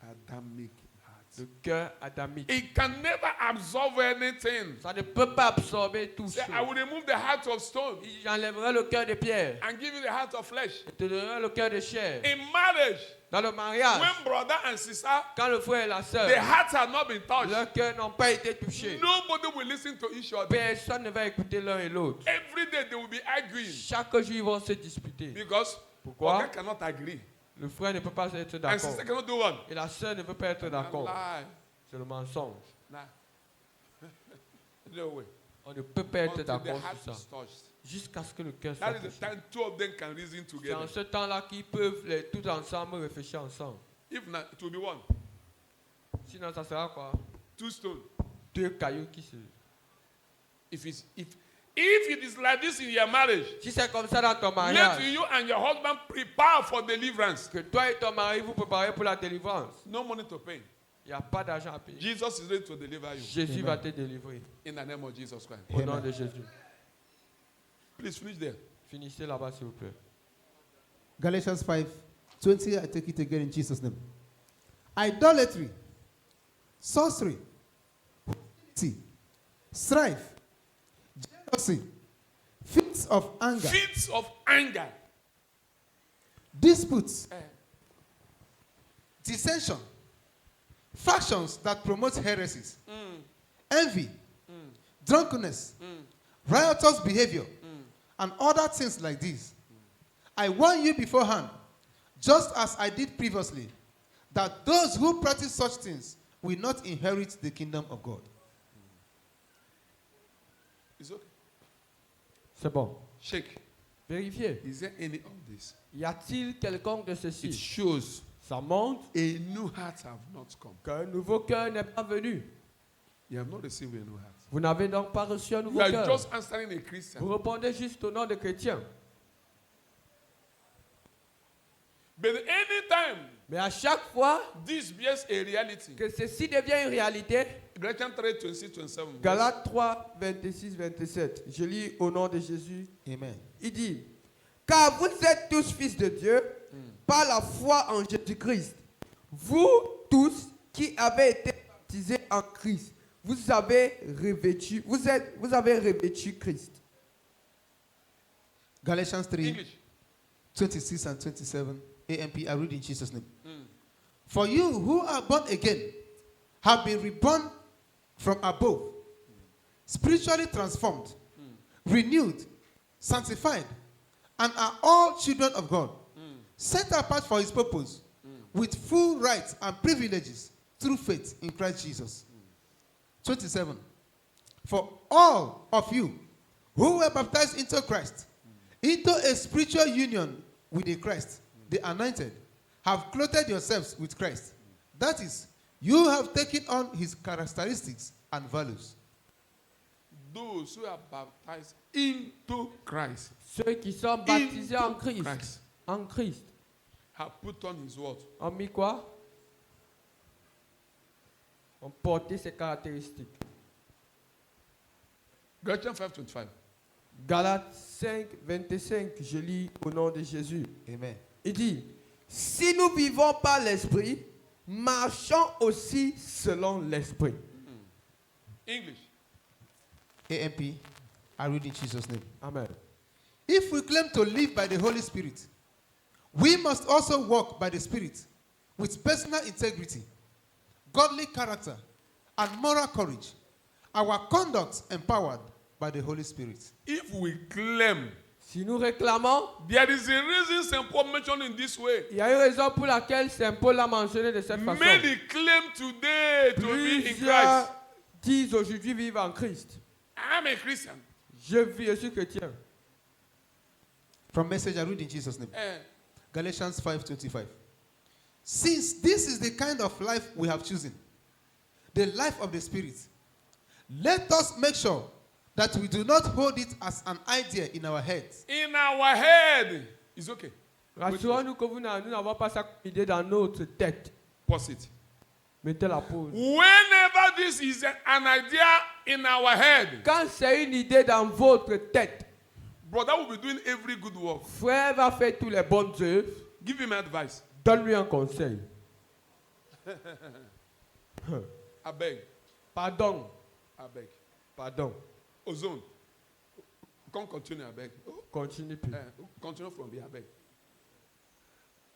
Adamic heart. Le cœur adamique. It can never absorb anything. Ça ne peut pas absorber tout Say, ça. I will remove the heart of stone J'enlèverai le cœur de pierre and give you the heart of flesh. et te donnerai le cœur de chair. In marriage, Dans le mariage, when brother and sister, quand le frère et la the sœur, hearts have not been touched, leurs cœurs n'ont pas été touchés, nobody will listen to each other. personne ne va écouter l'un et l'autre. Every day they will be arguing Chaque jour, ils vont se disputer. because Pourquoi? brother cannot agree Le frère ne peut pas être and d'accord. sister cannot do one. Et la sœur ne peut pas être d'accord. Lie. C'est le mensonge. Nah. No way. On ne peut pas être Until the d'accord heart sur is ça. touched. Jusqu'à ce que le cœur soit That is the touché. time two of them can reason C'est together. en ce temps-là qu'ils peuvent tout ensemble réfléchir ensemble. If not, it will be one. Sinon, ça sera quoi? Two stones. Deux cailloux qui se... If it is like this in your marriage, Si c'est comme ça dans ton let mariage, you and your husband prepare for deliverance. que toi et ton mari vous préparez pour la délivrance, No money to pay. il n'y a pas d'argent à payer. Jesus is ready to deliver you Jésus va te délivrer. in the name of Jesus Christ. Au nom de Jésus. Please finish there. Finissez là-bas, s'il vous plaît. Galatians 5:20. I take it again in Jesus' name. Idolatry, sorcery, hostility, strife, jealousy, fits of anger, Fits of anger, disputes, dissension, factions that promote heresies, envy, drunkenness, riotous behavior, and other things like these. I warn you beforehand, just as I did previously, that those who practice such things will not inherit the kingdom of God. it's okay. C'est bon. Shake. Vérifiez. Is there any of this? Y a-t-il quelconque de It ceci? shows Ça montre a new heart have not come. qu'un nouveau cœur n'est pas venu. You have not received a new heart. Vous n'avez donc pas reçu un You nouveau are cœur. just answering a Christian. Vous répondez juste au nom de chrétien. But anytime Mais à chaque fois this becomes a reality, que ceci devient une réalité, Galatians 3, 26, 27. Galates 3, 26, 27, je lis au nom de Jésus, Amen. il dit, car vous êtes tous fils de Dieu par la foi en Jésus-Christ. Vous tous qui avez été baptisés en Christ, vous avez revêtu Christ. Galatians 3, English. 26 and 27 AMP, I read in Jesus' name. For you who are born again have been reborn from above, spiritually transformed, renewed, sanctified, and are all children of God, set apart for his purpose, with full rights and privileges through faith in Christ Jesus. 27. For all of you who were baptized into Christ, into a spiritual union with the Christ, the anointed, have clothed yourselves with Christ. That is, you have taken on his characteristics and values. Those who are baptized into Christ Ceux qui sont baptisés en Christ, have put on his word. ont mis quoi? Ont porté ses caractéristiques. Galatians 5:25. Galates 5, 25, je lis au nom de Jésus. Amen. Il dit, si nous vivons par l'Esprit, marchons aussi selon l'Esprit. English. AMP, I read in Jesus' name. Amen. If we claim to live by the Holy Spirit, we must also walk by the Spirit with personal integrity, godly character, and moral courage. Our conduct empowered by the Holy Spirit. If we claim, Si nous réclamons, there is a reason St. Paul mentioned in this way. il y a une raison pour laquelle Saint Paul l'a mentionné de cette façon. Many claim today to be in Plusieurs Christ. disent aujourd'hui vivre en Christ. I'm a Christian. Je suis chrétien. From Message, I read in Jesus' name. Eh, Galatians 5:25. Since this is the kind of life we have chosen, the life of the Spirit, let us make sure that we do not hold it as an idea in our heads. in our head, it's okay. Rassurons-nous que nous n'avons pas ça comme idée dans notre tête. Pause it. Mettez la pause. Whenever this is an idea in our head, Quand c'est une idée dans votre tête, brother will be doing every good work. frère va faire tous les bonnes œuvres. Give him advice. Donne-lui un conseil. I beg. Pardon. I beg. Pardon. Ozone. Come continue, I beg. Continue plus. Continue from here, I beg.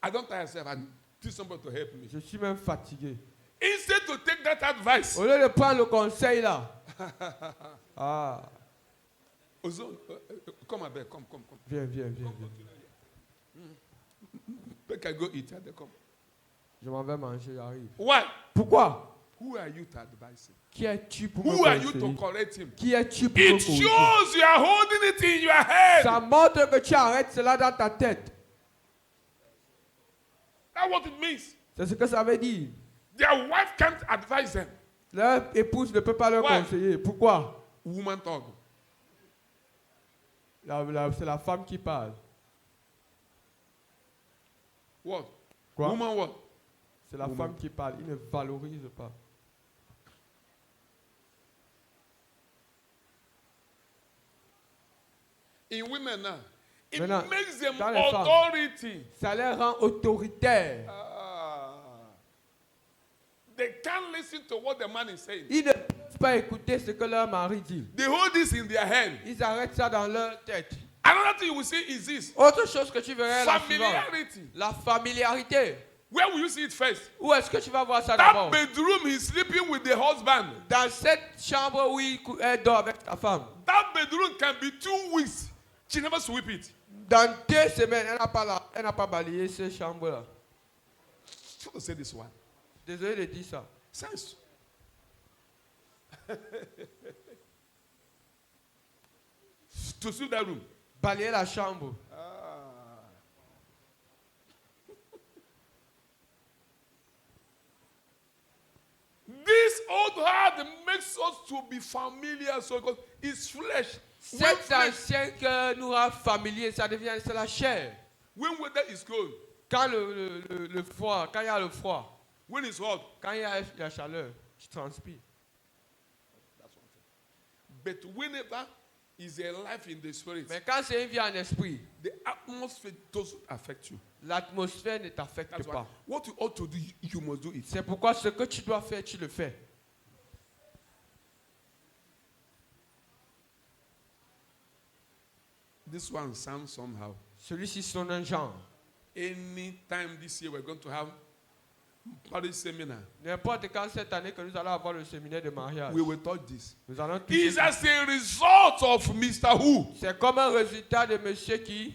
I don't tire myself. I need somebody to help me. Je suis même fatigué. Instead to take that advice, Au lieu de prendre le conseil là. Ah, Ozone, come, I beg. Come. viens. Make I go eat. I beg, come. Je m'en vais manger, j'arrive. Why? Pourquoi? Who are you to advise him? Qui es-tu pour Who me are you to conseiller? correct him? Qui es-tu pour me It conseiller? shows you are holding it in your head. Ça montre que tu arrêtes cela dans ta tête. That's what it means. C'est ce que ça veut dire. Their wife can't advise them. Leur épouse ne peut pas leur Ouais. conseiller. Pourquoi? Woman talk. C'est la femme qui parle. What? Quoi? Woman what? C'est la femme qui parle. Il ne valorise pas. In women now, it Maintenant, makes them dans les femmes. authority. Ça les rend autoritaires. They can't listen to what the man is saying. Ils ne peuvent pas écouter ce que leur mari dit. They hold this in their head. Ils arrêtent ça dans leur tête. Another thing you will see is this. Autre chose que tu verrais là Familiarity. la familiarité. Where will you see it first? Où est-ce que tu vas voir ça That d'abord? bedroom he's sleeping with the husband. Dans cette chambre où elle dort avec sa femme. That bedroom can be 2 weeks. She never sweep it. Dans 2 semaines, elle n'a pas balayé cette chambre-là. How to say this one? Désolé de dire ça. Sense. To sweep that room. Balayer la chambre. This old heart makes us to be familiar, so because it's flesh. When, Cet flesh, ancien cœur nous rend familier, ça devient c'est la chair. when weather is cold, Quand le froid, quand il y a le froid, when it's hot, quand il y a la chaleur, tu transpires. that's one thing. But whenever is a life in the spirit, Mais quand c'est une vie en esprit, the atmosphere doesn't affect you. l'atmosphère ne t'affecte That's why pas. what you ought to do, you must do it. C'est pourquoi ce que tu dois faire, tu le fais. This one sounds somehow. Celui-ci sonne un genre. Anytime this year we're going to have marriage seminar, N'importe quand cette année que nous allons avoir le séminaire de mariage, we will touch this. nous allons toucher It's as a result of Mr. Who. C'est comme un résultat de monsieur qui,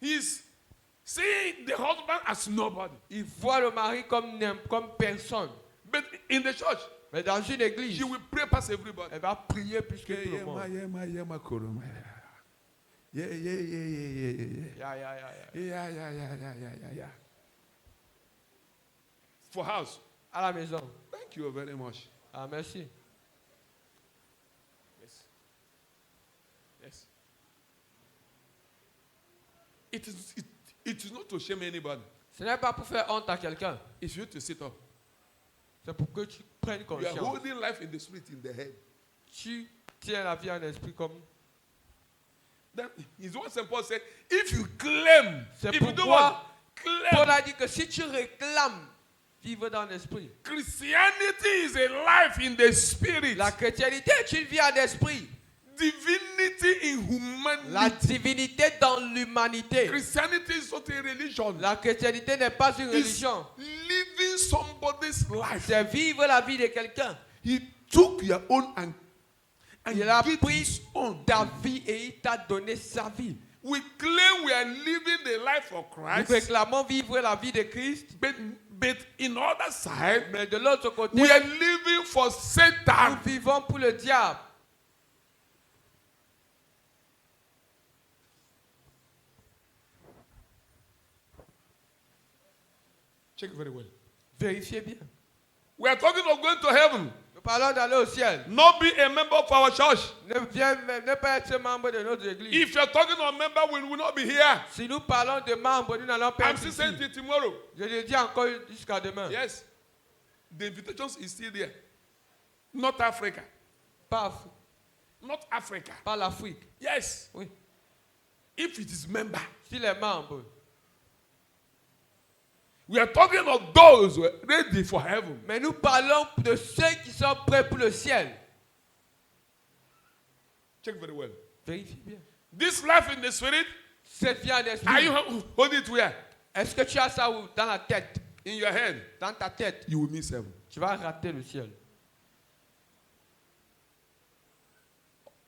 He's seeing the husband as nobody. il voit le mari comme personne. But in the church, Mais dans une église, she will pray past everybody. elle va prier plus que tout le monde. Yeah. Ya. For house. À la maison. Thank you very much. Ah, merci. Yes. It is not to shame anybody. Ce n'est pas pour faire honte à quelqu'un. It's you to sit up. C'est pour que tu prennes You are conscience. holding life in the spirit, in the head. Tu tiens la vie en esprit comme. Then his one Saint Paul said, if you claim, C'est if you do pourquoi what? Paul Claim. a dit que si tu réclames vivre dans l'esprit, Christianity is a life in the spirit. la chrétienté est une vie en esprit. Divinity in La humanity. divinité dans l'humanité. Christianity is not a religion. La chrétienté n'est pas une It's religion. living somebody's life. C'est vivre la vie de quelqu'un. He took your own and Il a gave pris his own. ta vie et il t'a donné sa vie. We claim we are living the life of Nous Christ, réclamons vivre la vie de Christ, but in other side, mais de l'autre côté, we are living for nous Satan. vivons pour le diable. Check very well. Vérifiez bien. We are talking of going to heaven. Nous parlons d'aller au ciel. Not be a member of our church. Ne pas être membre de notre église. If you're talking of member, we will not be here. Si nous parlons de membres, nous n'allons pas I'm être still ici. saying it tomorrow. Je le dis encore jusqu'à demain. Yes. The invitation is still there. Not Africa. Pas Afrique. Not Africa. Pas l'Afrique. Yes. Oui. If it is member. Si les membres. We are talking of those who are ready for heaven. Mais nous parlons de ceux qui sont prêts pour le ciel. Check very well. Vérifie bien. This life in the spirit, Cette vie en are esprit. you hold it where? Est-ce que tu as ça dans la tête? In your head. Dans ta tête. You will miss heaven. Tu vas rater le ciel.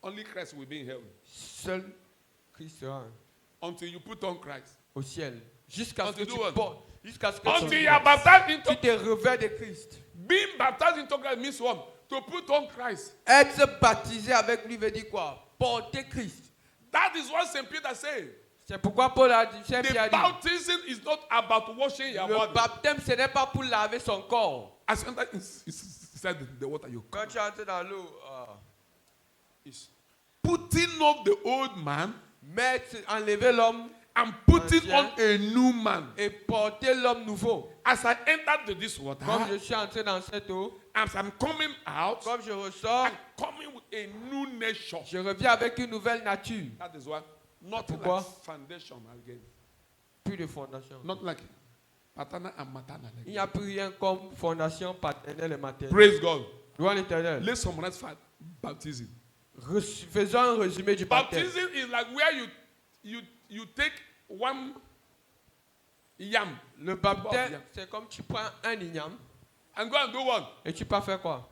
Only Christ will be in heaven. Seul Christ sera Until you put on Christ. au ciel. Jusqu'à ce que Until tu do what? portes. Jusqu'à ce que Until you are baptized tu into te revêts de Christ. being baptized into Christ means what? To put on Christ. Être baptisé avec lui veut dire quoi? Porter Christ. That is what St. Peter said. C'est pourquoi Paul a dit, Saint The Pierre a dit, baptism is not about washing your le body. baptême ce n'est pas pour laver son corps. As you enter inside the water, you Quand tu entres dans l'eau, is putting off the old man mettre, enlever l'homme and putting Ancien. on a new man. et porter l'homme nouveau. As I entered to this water, Comme je suis entré dans cette eau, as I'm coming out, comme je ressors, I'm coming with a new nature. je reviens avec une nouvelle nature. That is why not Pourquoi? like foundation again. Plus de fondation. Not like paternal and maternal Il n'y again. a plus rien comme fondation paternelle et maternelle. Praise God. Gloire à l'Éternel. Let's summarize baptism. Faisons un résumé du baptême. Baptism is like where you take one yam Le baptême, c'est comme tu prends un igname and go and do one. et tu peux faire quoi?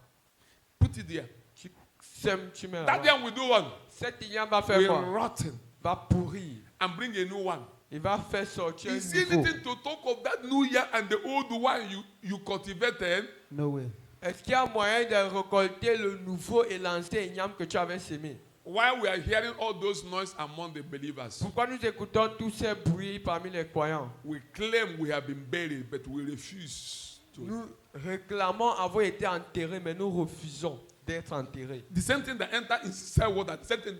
Put it there. Tu sèmes, tu mets That là-bas. yam will do one. Cet igname va faire Will quoi? rotten Va pourrir. and bring a new one. Il va faire sortir un Is there nouveau. anything to talk of that new yam and the old one you cultivated? No way. Est-ce qu'il y a moyen de récolter le nouveau et l'ancien igname que tu avais sémé? Why we are hearing all those noise among the believers? Pourquoi nous écoutons tous ces bruits parmi les croyants? We claim we have been buried, but we refuse to. Nous réclamons avoir été enterrés, mais nous refusons d'être enterrés. The same thing that enter inside water. The same thing.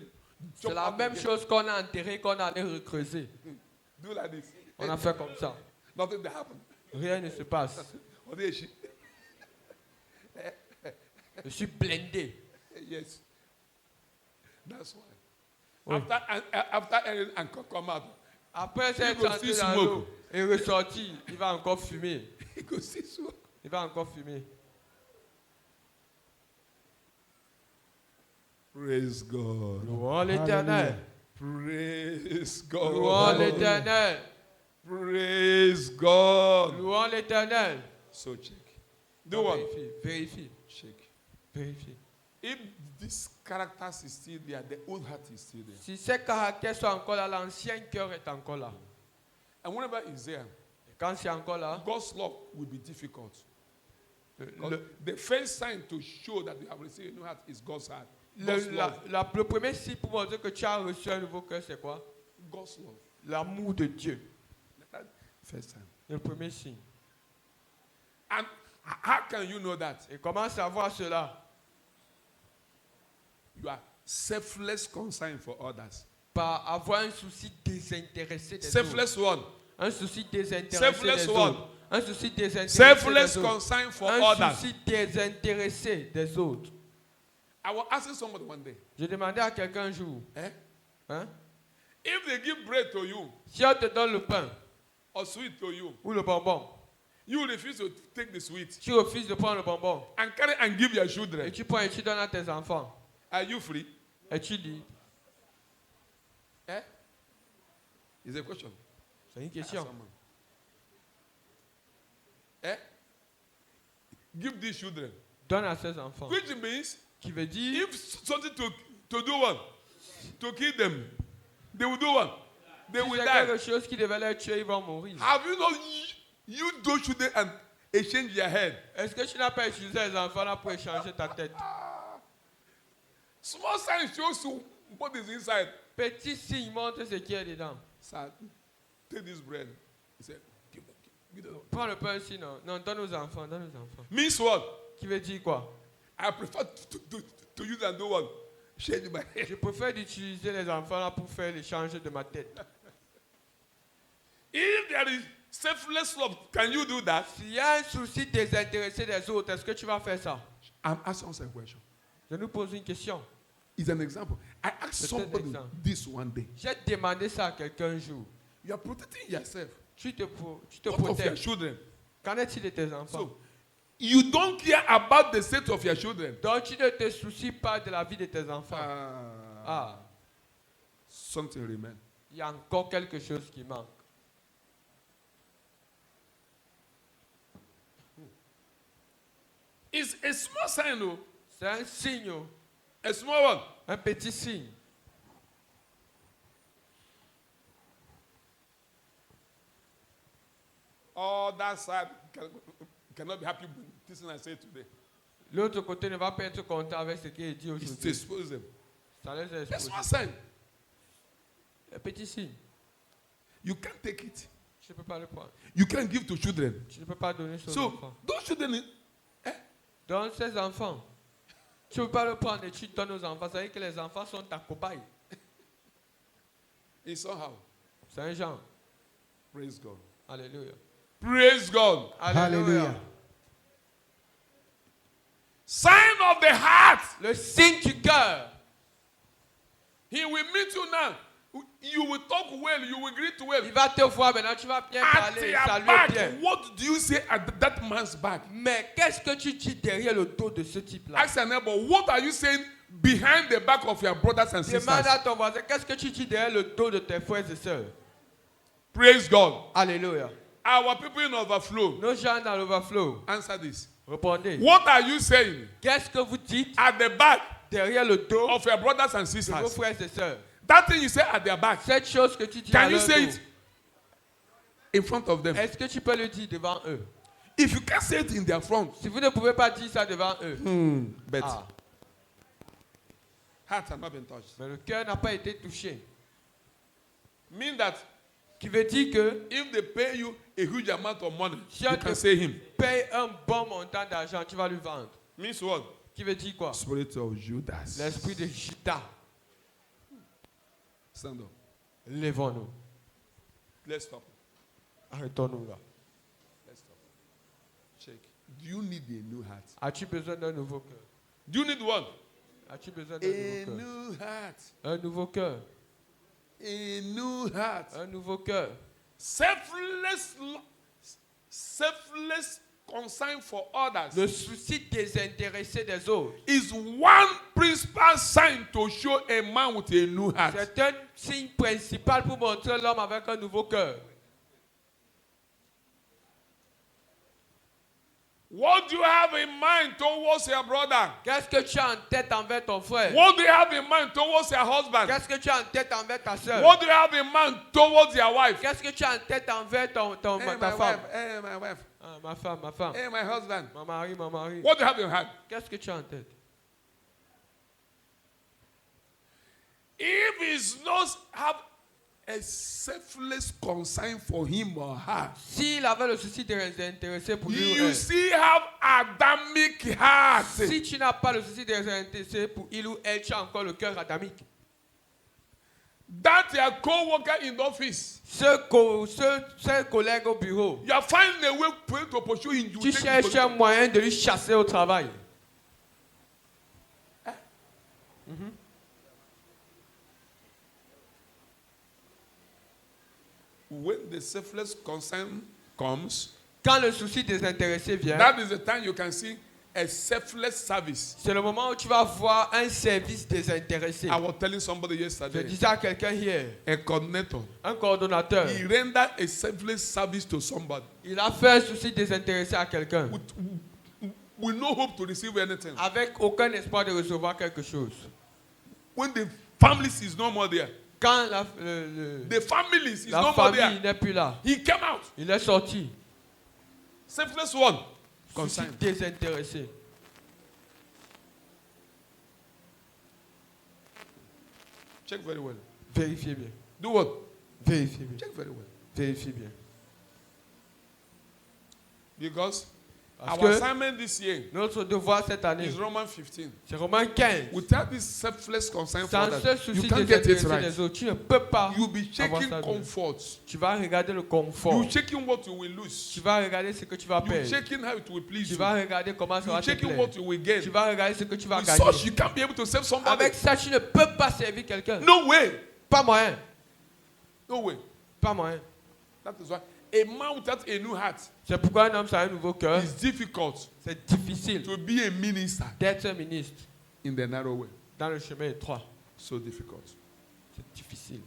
C'est la même chose qu'on a enterré, qu'on allait recreuser. Do like this. On a fait comme ça. Nothing that happened. Rien ne se passe. What is she? Je suis blindé. Yes. That's why. Oui. After Aaron and come out, Après Il s'être go entré see dans smoke. l'eau et ressorti, il va encore fumer. he goes see smoke. Il va encore fumer. Praise God. Louons l'Éternel. Praise Louons God. l'Éternel. Praise God. Louons l'Éternel. So check. Do what? Vérifie, vérifie, Check. vérifie. If this character is still there, the old heart is still there. Si ces caractères sont encore là, l'ancien cœur est encore là. And whenever it's there, Et quand c'est encore là, God's love will be difficult. le, The first sign to show that you have received a new heart is God's heart. le- God's la- love. le premier signe pour montrer que tu as reçu un nouveau cœur, c'est quoi? God's love. L'amour de Dieu. That first time. Le premier signe. And how can you know that? Et comment savoir cela? You are selfless concern for others. Par avoir un souci désintéressé des autres. Selfless one. Un souci désintéressé Selfless des one. autres. Un souci désintéressé Selfless des autres. concern for Un others. souci désintéressé des autres. I was asking somebody one day, Je demandais à quelqu'un un jour, eh? hein, If they give bread to you si on te donne le pain or sweet to you, ou le bonbon, you refuse to take the sweet tu refuses de prendre le bonbon and carry and give your et children. tu prends et tu donnes à tes enfants Are you free? et tu dis, Eh? Is a question. c'est une Ask question. someone. Eh? Give these children. Donne à ses enfants. Which means Qui veut dire, if something to do one, to kill them, they will do one. They si will c'est die. quelque chose qui devait les tuer, ils vont mourir. Have you not you those children and exchange their head? Est-ce que tu n'as pas utilisé les enfants là pour échanger ta tête? Small sign shows you what is inside. Petit signe montre ce qui est dedans. Sir, take this bread. He said, give them. Prends le pain ici, non. Non, donne aux enfants, donne aux enfants. Means what? Qui veut dire quoi? I prefer to use and do one. Change my head. Je préfère d'utiliser les enfants là pour faire l'échange de ma tête. If there is selfless love, can you do that? S'il y a un souci désintéressé des autres, est-ce que tu vas faire ça? I'm asking us a question. Je nous pose une question. It's an example. I asked C'est un somebody exemple. this one day. J'ai demandé ça à quelqu'un un jour. You are protecting yourself. Tu te What of your protèges. children? Qu'en est-il de tes enfants? So, you don't care about the state of your children. Donc tu ne te soucies pas de la vie de tes enfants. Ah, Something remains. il y a encore quelque chose qui manque. It's a small sign, no? C'est un signe, oh. A small one. Un petit signe. Oh, that side cannot be happy with this thing I say today. L'autre côté ne va pas être content avec ce qui est dit It's to aujourd'hui. expose them. Ça les A expose. small sign. Un petit signe. You can't take it. Tu ne peux pas le prendre. You can't give to children. Tu ne peux pas donner ça aux So, enfants. those children, Donc ces enfants, tu ne peux pas le prendre et tu donnes aux enfants. Ça veut dire que les enfants sont ta cobaye. in somehow. C'est un genre. Praise God. Alléluia. Praise God. Hallelujah. Sign of the heart. Le signe du cœur. He will meet you now. You will talk well. You will greet well. Il va te voir maintenant, tu vas bien At parler, your saluer back, bien. what do you say at that man's back? Mais qu'est-ce que tu dis derrière le dos de ce type-là? Ask your neighbor, what are you saying behind the back of your brothers and sisters? Demande à ton voisin, qu'est-ce que tu dis derrière le dos de tes frères et sœurs? Praise God. Alléluia. Our people in overflow. Nos gens dans l'overflow, Answer this. répondez. What are you saying Qu'est-ce que vous dites at the back derrière le dos of your brothers and de vos sisters? frères et sœurs? That thing you say at their back, Cette chose que tu dis can à you leur say dos, it in front of them? est-ce que tu peux le dire devant eux? If you can't say it in their front, Si vous ne pouvez pas dire ça devant eux, but ah, hearts have not been touched. mais le cœur n'a pas été touché. Mean that Qui veut dire que if they pay you a huge amount of money, Si you on can te- say him. paye un bon montant d'argent, tu vas lui vendre. Means what? Qui veut dire quoi? Spirit of Judas. L'esprit de Judas. Stand up. Lèvons-nous. Let's stop. Arrêtons-nous là. Let's stop. Check. Do you need a new heart? As-tu besoin d'un nouveau cœur? Do you need one? As-tu besoin d'un A nouveau cœur? new heart. Un nouveau cœur. A new heart. Un nouveau cœur. Selfless concern for others le souci désintéressé des autres, is one principal sign to show a man with a new heart. c'est un signe principal pour montrer l'homme avec un nouveau cœur. What do you have in mind towards your brother? Qu'est-ce que tu as en tête envers ton frère? What do you have in mind towards your husband? Qu'est-ce que tu as en tête envers ta soeur? What do you have in mind towards your wife? Qu'est-ce que tu as en tête envers Hey, ta my femme? wife. Hey, my wife. Ah, ma femme, ma femme. Hey, my husband. Mon mari, mon mari. What do you have in mind? Qu'est-ce que tu as en tête? If he's not have a selfless concern for him or her, S'il avait le souci de s'intéresser pour lui ou you elle, still have Adamic heart. si tu n'as pas le souci de s'intéresser pour il ou elle, tu as encore le cœur adamique. That your co-worker in the office, Ce collègue au bureau, you are finding a way to pursue him. You tu take cherches him un to- moyen de lui chasser au travail. When the selfless concern comes, Quand le souci désintéressé vient, that is the time you can see a selfless service. c'est le moment où tu vas voir un service désintéressé. I was telling somebody Je yesterday, disais à quelqu'un hier, a coordinator, un coordonnateur, he rendered a selfless service to somebody il a fait un souci désintéressé à quelqu'un with no hope to receive anything. avec aucun espoir de recevoir quelque chose. When the families is no more there, Quand the families is la no more famille there, n'est plus là, he came out. il est sorti. Selfless one. Souci Concern. désintéressé. Check very well. Vérifiez bien. Do what? Vérifiez bien. Check very well. Vérifiez bien. Because Parce our que assignment this year notre devoir cette année, is Romans 15. c'est Romains 15. Without this selfless concern for Sans ce others, you souci can't get it désintéressé right. des autres, tu ne peux pas You'll be avoir checking ça bien. comfort. Tu vas regarder le confort. You're checking what you will lose. Tu vas regarder ce que tu vas You're perdre. checking how it will please Tu you. vas regarder comment ça va You're te checking plaire. what you will gain. Tu vas regarder ce que tu vas With gagner. such, you can't be able to save somebody. Avec ça, tu ne peux pas servir quelqu'un. No way. Pas moyen. No way. Pas moyen. That is why a man without a new heart C'est pourquoi un homme sans un nouveau cœur, is difficult c'est difficile to be a minister d'être un ministre in the narrow way. dans le chemin étroit. So difficult. C'est difficile.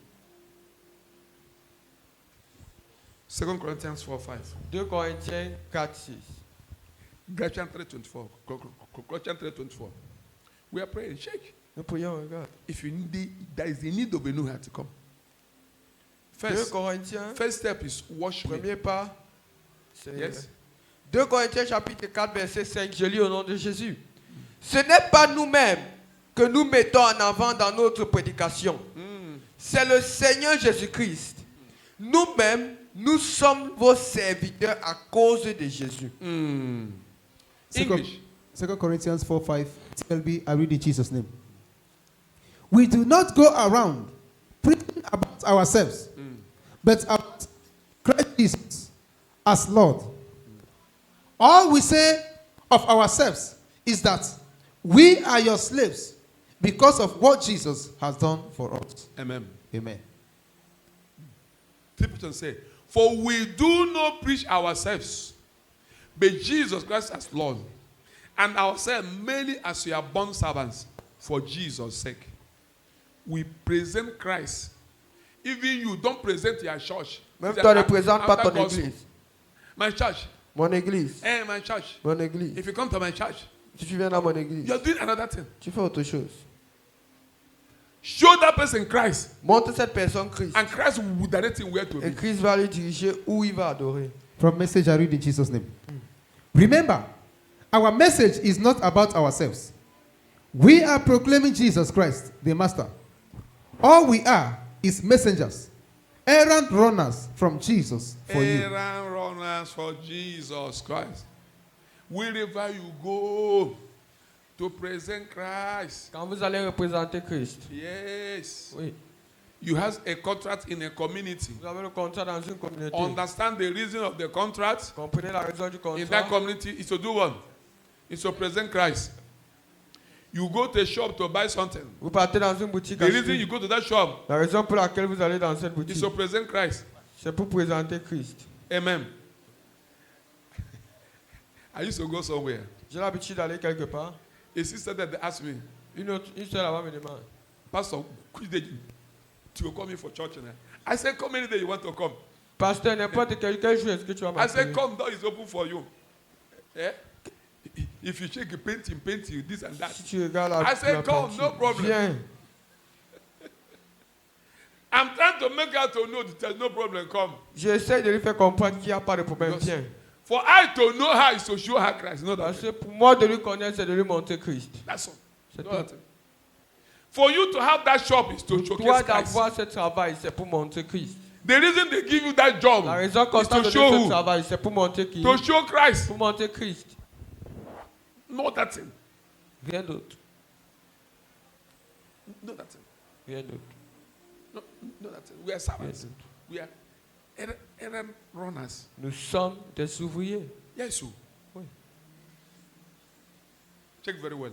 2 Corinthians 4:5. 2 Corinthiens 4, 6. Galatians 3:24. Colossians 3:24. We are praying. Shake. Nous prions, regarde. If you need, there is a need of a new heart to come. 2 First, Corinthiens, first step is wash me. premier pas, c'est Yes. 2 Corinthiens chapitre 4, verset 5, je lis au nom de Jésus. Ce n'est pas nous-mêmes que nous mettons en avant dans notre prédication. C'est le Seigneur Jésus-Christ. Nous-mêmes, nous sommes vos serviteurs à cause de Jésus. English. 2 Corinthians 4:5. TLB, I read in Jesus' name. We do not go around preaching about ourselves, but about Christ Jesus as Lord. All we say of ourselves is that we are your slaves because of what Jesus has done for us. Amen. Amen. Flip it and say, for we do not preach ourselves, but Jesus Christ as Lord, and ourselves merely as your bond servants for Jesus' sake. We present Christ. Even you don't present your church. Même It's toi ne after présentes pas ton gospel. église. My church. Mon église. Hey, my church. Mon église. If you come to my church, Si tu viens dans mon église, you're doing another thing. tu fais autre chose. Show that person Christ, Montre cette personne Christ. and Christ will direct him where to Et be. Christ va lui diriger où il va adorer. From message I read in Jesus' name. Remember, our message is not about ourselves. We are proclaiming Jesus Christ, the Master. All we are is messengers, errand runners from Jesus for you. Errand runners for Jesus Christ. Wherever you go to present Christ. Quand vous allez représenter Christ, Yes. oui, You have a contract in a community. vous avez le contrat dans une communauté. Understand the reason of the contract. Comprenez la raison du In that contrat. community is to do what? It's to present Christ. You go to a shop to buy something. Vous partez dans une boutique. The reason you go to that shop La raison pour laquelle vous allez dans cette is boutique, to present Christ. c'est pour présenter Christ. Amen. I used to go somewhere. J'ai l'habitude d'aller quelque part. A sister that they asked me, Une soeur là-bas me demande, Pastor, which day to come in for church? I said, come any day you want to come. Pasteur, n'importe quel jour, est-ce que tu vas I said, m'appeler? come, door is open for you. Eh? If you shake a paint you, this and that. Si tu regardes la, I said, la come, peinture, no problem. viens. I'm trying to make her to know that there's no problem. Come. J'essaie de lui faire comprendre qu'il n'y a pas de problème. Yes. Viens. For I to know her is to show her Christ. You know that? Parce que pour moi, de lui connaître, c'est de lui montrer Christ. That's all. C'est You know tout. that? For you to have that shop is to Toi showcase Christ. d'avoir ce travail, c'est pour montrer Christ. The reason they give you that job La raison is constante to de show ce who? travail, c'est pour montrer qui? To show Christ. Pour montrer Christ. Know that thing. Rien d'autre. Know that thing. Rien d'autre. No, know that thing. We are Rien servants. d'autre. We are errand runners. Nous sommes des ouvriers. Yes, sir. Oui. Check very well.